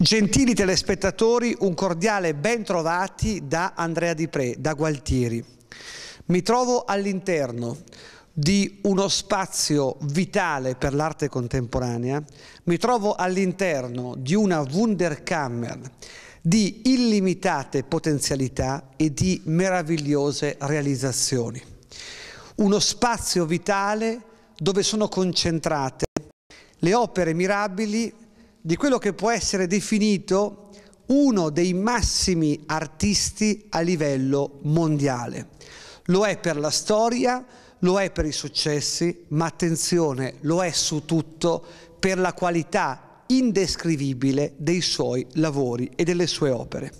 Gentili telespettatori, un cordiale ben trovati da Andrea Di Pre, da Gualtieri. Mi trovo all'interno di uno spazio vitale per l'arte contemporanea, mi trovo all'interno di una Wunderkammer di illimitate potenzialità e di meravigliose realizzazioni. Uno spazio vitale dove sono concentrate le opere mirabili di quello che può essere definito uno dei massimi artisti a livello mondiale. Lo è per la storia, lo è per i successi, ma attenzione, lo è su tutto per la qualità indescrivibile dei suoi lavori e delle sue opere.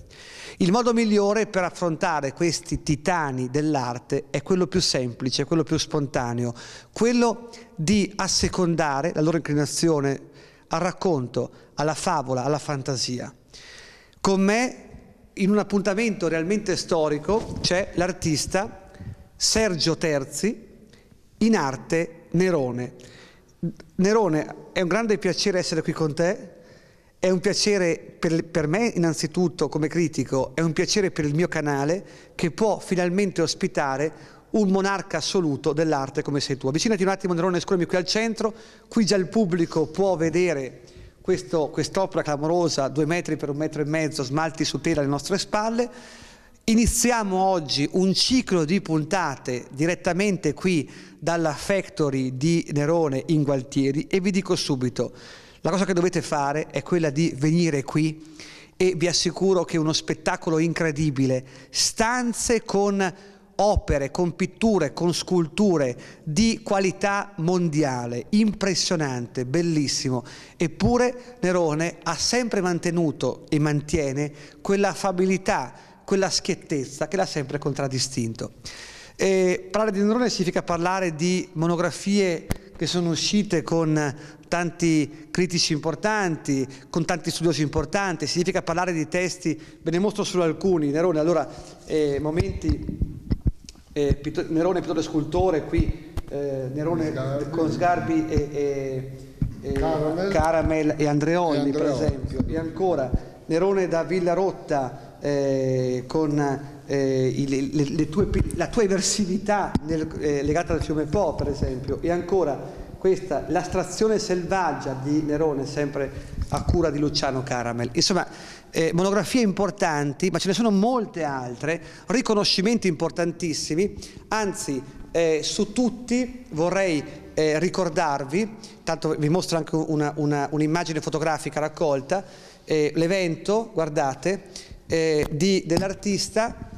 Il modo migliore per affrontare questi titani dell'arte è quello più semplice, quello più spontaneo, quello di assecondare la loro inclinazione al racconto, alla favola, alla fantasia. Con me, in un appuntamento realmente storico, c'è l'artista Sergio Terzi, in arte Nerone. Nerone, è un grande piacere essere qui con te, è un piacere per me innanzitutto come critico, è un piacere per il mio canale che può finalmente ospitare un monarca assoluto dell'arte come sei tu. Avvicinati un attimo, Nerone, scusami, qui al centro, qui già il pubblico può vedere quest'opera clamorosa, 2 metri per 1,5 metri, smalti su tela alle nostre spalle. Iniziamo oggi un ciclo di puntate direttamente qui dalla Factory di Nerone in Gualtieri e vi dico subito, la cosa che dovete fare è quella di venire qui e vi assicuro che è uno spettacolo incredibile, stanze con opere, con pitture, con sculture di qualità mondiale, impressionante, bellissimo. Eppure Nerone ha sempre mantenuto e mantiene quella affabilità, quella schiettezza che l'ha sempre contraddistinto. Parlare di Nerone significa parlare di monografie che sono uscite con tanti critici importanti, con tanti studiosi importanti, significa parlare di testi, ve ne mostro solo alcuni. Nerone, allora, momenti... Nerone pittore scultore, qui Nerone con Sgarbi e Caramel e Andreoli per esempio, e ancora Nerone da Villarotta con la tua eversività legata al fiume Po per esempio, e ancora questa, l'astrazione selvaggia di Nerone sempre a cura di Luciano Caramel. Insomma, monografie importanti, ma ce ne sono molte altre, riconoscimenti importantissimi, anzi su tutti vorrei ricordarvi, tanto vi mostro anche un'immagine fotografica raccolta, l'evento, guardate, dell'artista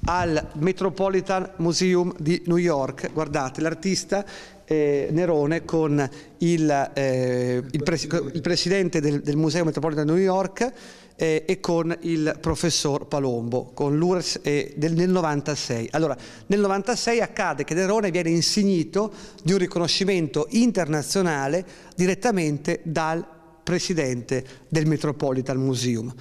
al Metropolitan Museum di New York, guardate, l'artista Nerone con il presidente del Museo Metropolitan di New York e con il professor Palombo, con l'URSS nel 96. Allora, nel 96 accade che Nerone viene insignito di un riconoscimento internazionale direttamente dal presidente del Metropolitan Museum.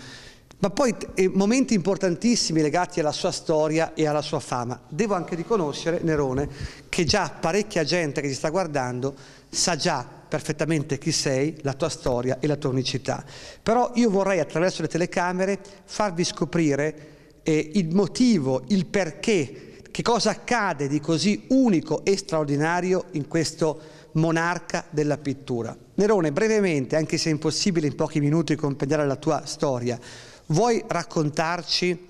Ma poi momenti importantissimi legati alla sua storia e alla sua fama. Devo anche riconoscere, Nerone, che già parecchia gente che ti sta guardando sa già perfettamente chi sei, la tua storia e la tua unicità. Però io vorrei attraverso le telecamere farvi scoprire il motivo, il perché, che cosa accade di così unico e straordinario in questo monarca della pittura. Nerone, brevemente, anche se è impossibile in pochi minuti compendiare la tua storia, vuoi raccontarci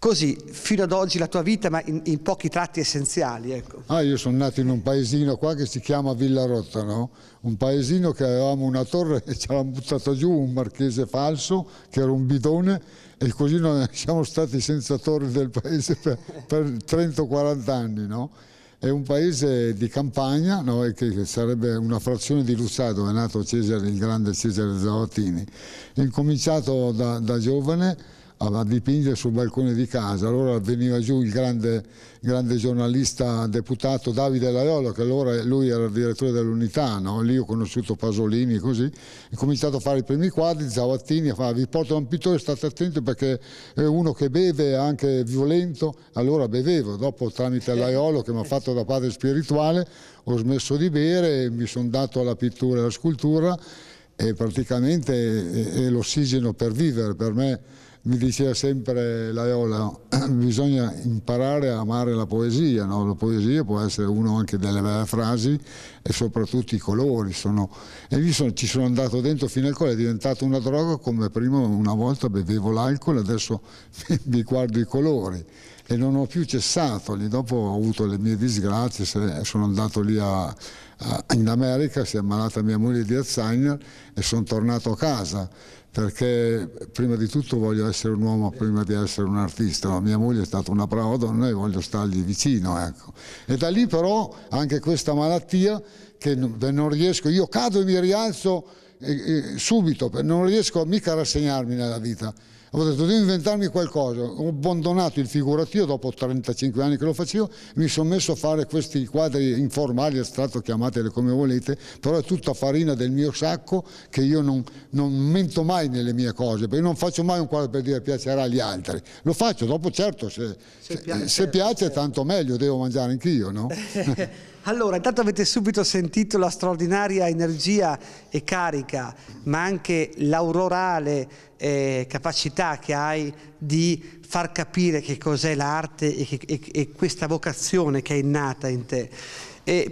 così, fino ad oggi, la tua vita, ma in pochi tratti essenziali? Ecco. Io sono nato in un paesino qua che si chiama Villarotta, no? Un paesino che avevamo una torre e ci avevamo buttato giù un marchese falso, che era un bidone, e così noi siamo stati senza torre del paese per 30 o 40 anni, no? È un paese di campagna, no? Che sarebbe una frazione di Luzzà, dove è nato Cesare, il grande Cesare Zavattini. Ho incominciato da giovane a dipingere sul balcone di casa. Allora veniva giù il grande giornalista deputato Davide Laiolo, che allora lui era il direttore dell'Unità, no? Lì ho conosciuto Pasolini, così. Ho cominciato a fare i primi quadri, Zavattini, vi porto un pittore, state attenti perché è uno che beve, è anche violento. Allora bevevo, dopo tramite Laiolo che mi ha fatto da padre spirituale, ho smesso di bere, mi sono dato alla pittura e alla scultura. e praticamente è l'ossigeno per vivere. Per me, mi diceva sempre Laiola, bisogna imparare a amare la poesia, no? La poesia può essere uno anche delle belle frasi e soprattutto i colori. E ci sono andato dentro fino al collo, è diventata una droga, come prima una volta bevevo l'alcol, adesso mi guardo i colori e non ho più cessato. Lì dopo ho avuto le mie disgrazie, sono andato lì in America, si è ammalata mia moglie di Alzheimer e sono tornato a casa, perché prima di tutto voglio essere un uomo prima di essere un artista. No? Mia moglie è stata una brava donna e voglio stargli vicino, ecco. E da lì però anche questa malattia che non riesco, io cado e mi rialzo subito, non riesco mica a rassegnarmi nella vita. Ho detto devo inventarmi qualcosa, ho abbandonato il figurativo dopo 35 anni che lo facevo, mi sono messo a fare questi quadri informali, astratto, chiamateli come volete, però è tutta farina del mio sacco, che io non mento mai nelle mie cose, perché non faccio mai un quadro per dire piacerà agli altri, lo faccio dopo, certo, se piace tanto meglio, devo mangiare anch'io, no? Allora, intanto avete subito sentito la straordinaria energia e carica, ma anche l'aurorale capacità che hai di far capire che cos'è l'arte e questa vocazione che è innata in te.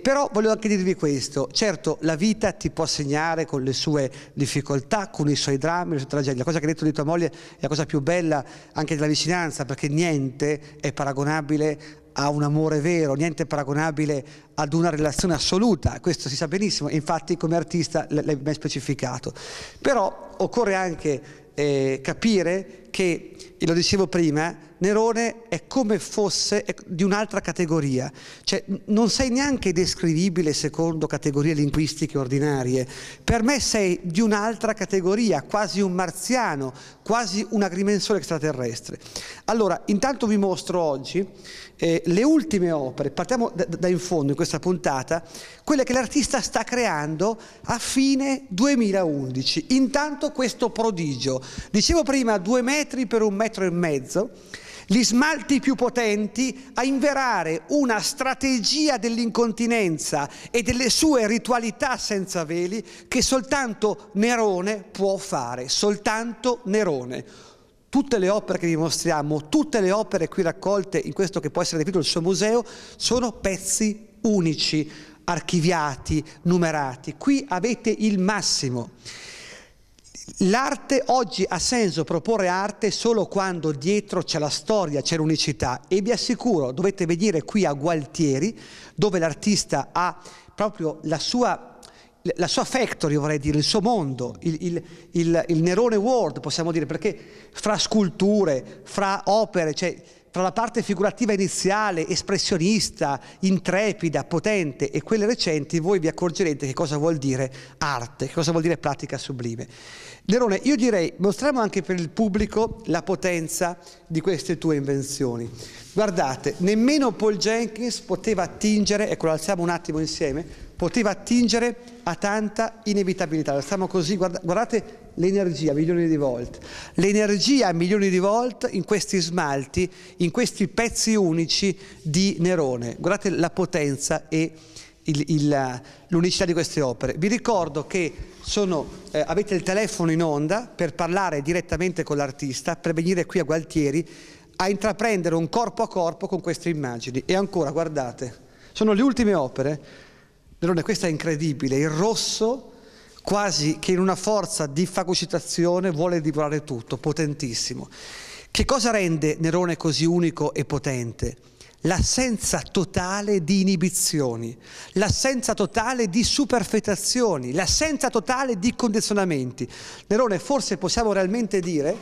Però voglio anche dirvi questo: certo, la vita ti può segnare con le sue difficoltà, con i suoi drammi, le sue tragedie. La cosa che hai detto di tua moglie è la cosa più bella anche della vicinanza, perché niente è paragonabile a un amore vero, niente è paragonabile ad una relazione assoluta, questo si sa benissimo, infatti come artista l'hai ben specificato. Però occorre anche capire che, e lo dicevo prima, Nerone è come fosse di un'altra categoria, cioè non sei neanche descrivibile secondo categorie linguistiche ordinarie. Per me sei di un'altra categoria, quasi un marziano, quasi un agrimensore extraterrestre. Allora, intanto vi mostro oggi le ultime opere, partiamo da in fondo in questa puntata, quelle che l'artista sta creando a fine 2011. Intanto questo prodigio, dicevo prima 2 metri per 1,5 metri, gli smalti più potenti a inverare una strategia dell'incontinenza e delle sue ritualità senza veli che soltanto Nerone può fare, soltanto Nerone. Tutte le opere che vi mostriamo, tutte le opere qui raccolte in questo che può essere definito il suo museo, sono pezzi unici, archiviati, numerati. Qui avete il massimo. L'arte oggi ha senso proporre arte solo quando dietro c'è la storia, c'è l'unicità, e vi assicuro, dovete venire qui a Gualtieri, dove l'artista ha proprio la sua factory, vorrei dire, il suo mondo, il Nerone World, possiamo dire, perché fra sculture, fra opere, cioè fra la parte figurativa iniziale, espressionista, intrepida, potente, e quelle recenti, voi vi accorgerete che cosa vuol dire arte, che cosa vuol dire pratica sublime. Nerone, io direi, mostriamo anche per il pubblico la potenza di queste tue invenzioni. Guardate, nemmeno Paul Jenkins poteva attingere, ecco, lo alziamo un attimo insieme, poteva attingere a tanta inevitabilità. Stiamo così, guardate l'energia a milioni di volt, l'energia a milioni di volt in questi smalti, in questi pezzi unici di Nerone. Guardate la potenza e l'unicità di queste opere. Vi ricordo che avete il telefono in onda per parlare direttamente con l'artista, per venire qui a Gualtieri a intraprendere un corpo a corpo con queste immagini. E ancora, guardate, sono le ultime opere. Nerone, questa è incredibile, il rosso quasi che in una forza di fagocitazione vuole divorare tutto, potentissimo. Che cosa rende Nerone così unico e potente? L'assenza totale di inibizioni, l'assenza totale di superfetazioni, l'assenza totale di condizionamenti. Nerone, forse possiamo realmente dire,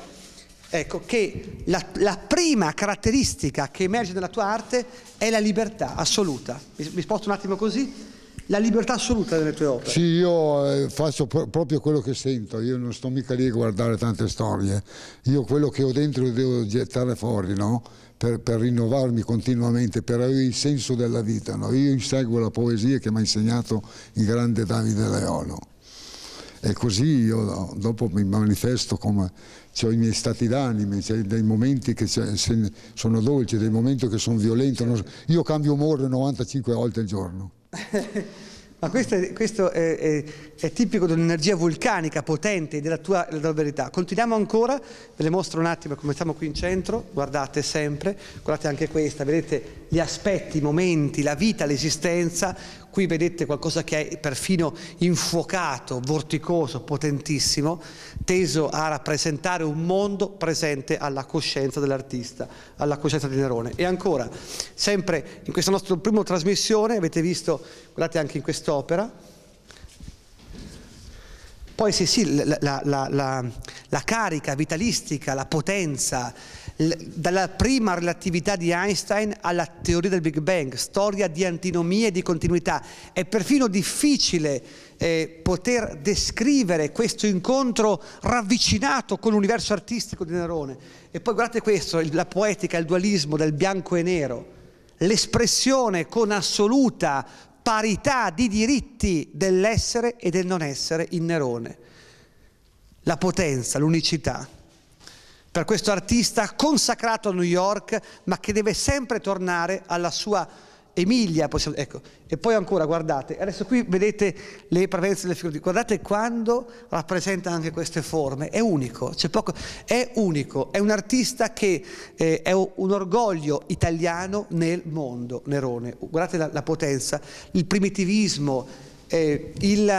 ecco, che la prima caratteristica che emerge nella tua arte è la libertà assoluta. Mi sposto un attimo così? La libertà assoluta delle tue opere. Sì, io faccio proprio quello che sento, io non sto mica lì a guardare tante storie, io quello che ho dentro lo devo gettare fuori, no? Per rinnovarmi continuamente, per avere il senso della vita, no? Io inseguo la poesia che mi ha insegnato il grande Davide Leolo, e così io dopo mi manifesto come ho i miei stati d'animo, c'è dei momenti che sono dolci, dei momenti che sono violenti, io cambio umore 95 volte al giorno. Ma questo è tipico di un'energia vulcanica potente della tua verità. Continuiamo ancora, ve le mostro un attimo come siamo qui in centro, guardate sempre, guardate anche questa, vedete gli aspetti, i momenti, la vita, l'esistenza, qui vedete qualcosa che è perfino infuocato, vorticoso, potentissimo, teso a rappresentare un mondo presente alla coscienza dell'artista, alla coscienza di Nerone. E ancora, sempre in questa nostra prima trasmissione, avete visto, guardate anche in quest'opera, poi sì, la carica vitalistica, la potenza, dalla prima relatività di Einstein alla teoria del Big Bang, storia di antinomie e di continuità. È perfino difficile poter descrivere questo incontro ravvicinato con l'universo artistico di Nerone. E poi guardate questo, la poetica, il dualismo del bianco e nero, l'espressione con assoluta parità di diritti dell'essere e del non essere in Nerone. La potenza, l'unicità. Per questo artista consacrato a New York, ma che deve sempre tornare alla sua Emilia. Ecco. E poi ancora, guardate, adesso qui vedete le prevalenze delle figure, guardate quando rappresenta anche queste forme, è unico, c'è poco, è unico, è un artista che è un orgoglio italiano nel mondo, Nerone. Guardate la potenza, il primitivismo, il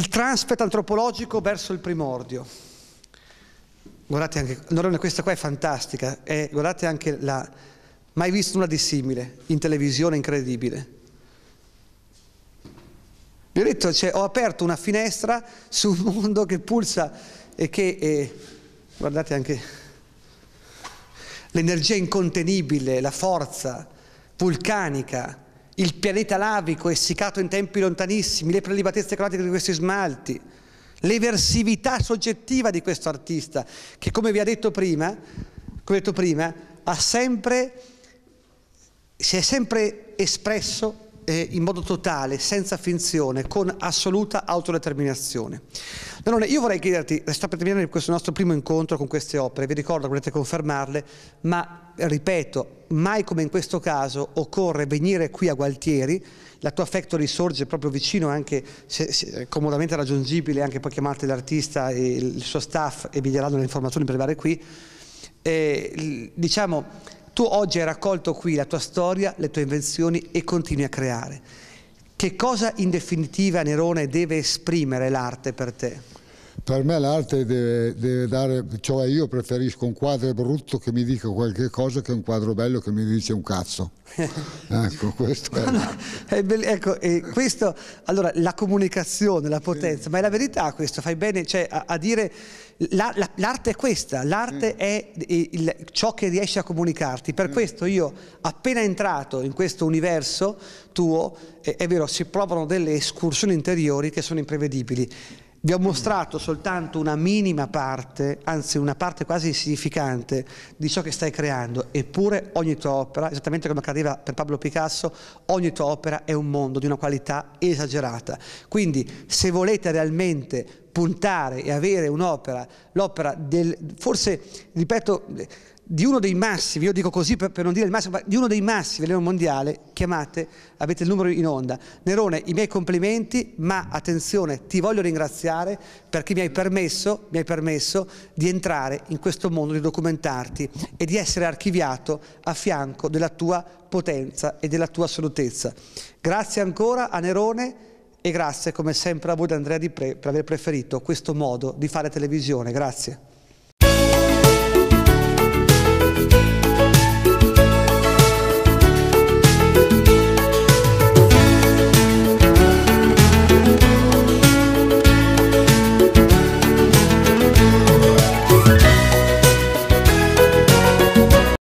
transfer antropologico verso il primordio. Guardate anche, Nerone, questa qua è fantastica, guardate anche mai visto nulla di simile, in televisione, incredibile. Vi ho detto, ho aperto una finestra su un mondo che pulsa e che, guardate anche l'energia incontenibile, la forza vulcanica, il pianeta lavico essiccato in tempi lontanissimi, le prelibatezze cromatiche di questi smalti, l'eversività soggettiva di questo artista, che come vi ho detto prima, si è sempre espresso in modo totale, senza finzione, con assoluta autodeterminazione. Allora, io vorrei chiederti, sta per terminare questo nostro primo incontro con queste opere, vi ricordo, volete confermarle, ma ripeto, mai come in questo caso occorre venire qui a Gualtieri, la tua factory sorge proprio vicino, anche comodamente raggiungibile, anche poi chiamate l'artista e il suo staff e vi daranno le informazioni per arrivare qui. Diciamo, tu oggi hai raccolto qui la tua storia, le tue invenzioni e continui a creare. Che cosa in definitiva, Nerone, deve esprimere l'arte per te? Per me l'arte deve dare, cioè io preferisco un quadro brutto che mi dica qualche cosa che un quadro bello che mi dice un cazzo. Ecco, questo è. Ecco, questo, allora, la comunicazione, la potenza, sì. Ma è la verità questo, fai bene, cioè, a dire, l'arte è questa, l'arte è ciò che riesce a comunicarti. Per questo io, appena entrato in questo universo tuo, è vero, si provano delle escursioni interiori che sono imprevedibili. Vi ho mostrato soltanto una minima parte, anzi una parte quasi insignificante di ciò che stai creando, eppure ogni tua opera, esattamente come accadeva per Pablo Picasso, ogni tua opera è un mondo di una qualità esagerata. Quindi se volete realmente puntare e avere un'opera, l'opera forse, ripeto, di uno dei massimi, io dico così per non dire il massimo, ma di uno dei massimi a livello mondiale, chiamate, avete il numero in onda. Nerone, i miei complimenti, ma attenzione, ti voglio ringraziare perché mi hai permesso di entrare in questo mondo, di documentarti e di essere archiviato a fianco della tua potenza e della tua assolutezza. Grazie ancora a Nerone e grazie come sempre a voi, Andrea Di Pre, per aver preferito questo modo di fare televisione. Grazie.